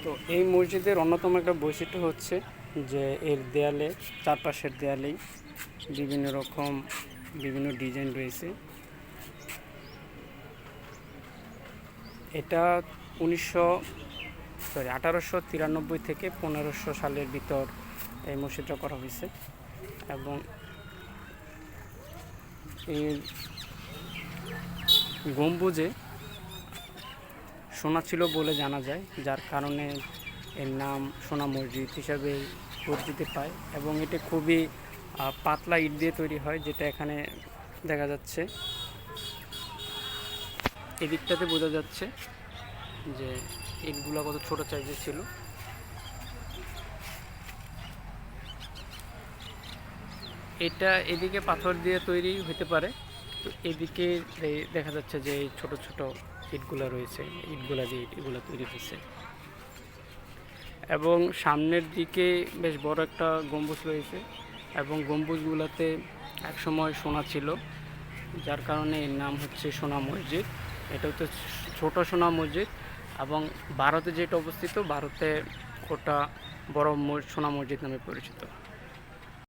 তো এই মসজিদের অন্যতম একটা বৈশিষ্ট্য হচ্ছে যে এর দেয়ালে, চারপাশের দেয়ালেই বিভিন্ন রকম বিভিন্ন ডিজাইন রয়েছে। এটা 1893 থেকে 1500 সালের ভিতর এই মসজিদটা করা হয়েছে এবং এই গম্বুজে সোনা ছিল বলে জানা যায়, যার কারণে এর নাম সোনা মসজিদ হিসাবে পরিচিতি পায় এবং এটি খুবই পাতলা ইট দিয়ে তৈরি হয়, যেটা এখানে দেখা যাচ্ছে। এদিকটাতে বোঝা যাচ্ছে যে ইটগুলো কত ছোট সাইজের ছিল। এটা এদিকে পাথর দিয়ে তৈরি হতে পারে, তো এদিকে দেখা যাচ্ছে যে এই ছোট ছোট ইটগুলো রয়েছে, ইটগুলা দিয়ে ইটগুলো তৈরি হয়েছে এবং সামনের দিকে বেশ বড় একটা গম্বুজ রয়েছে এবং গম্বুজগুলোতে একসময় সোনা ছিল, যার কারণে এর নাম হচ্ছে সোনা মসজিদ। এটা হচ্ছে ছোট সোনা মসজিদ এবং ভারতে যেটা অবস্থিত, ভারতে ওটা বড় সোনা মসজিদ নামে পরিচিত।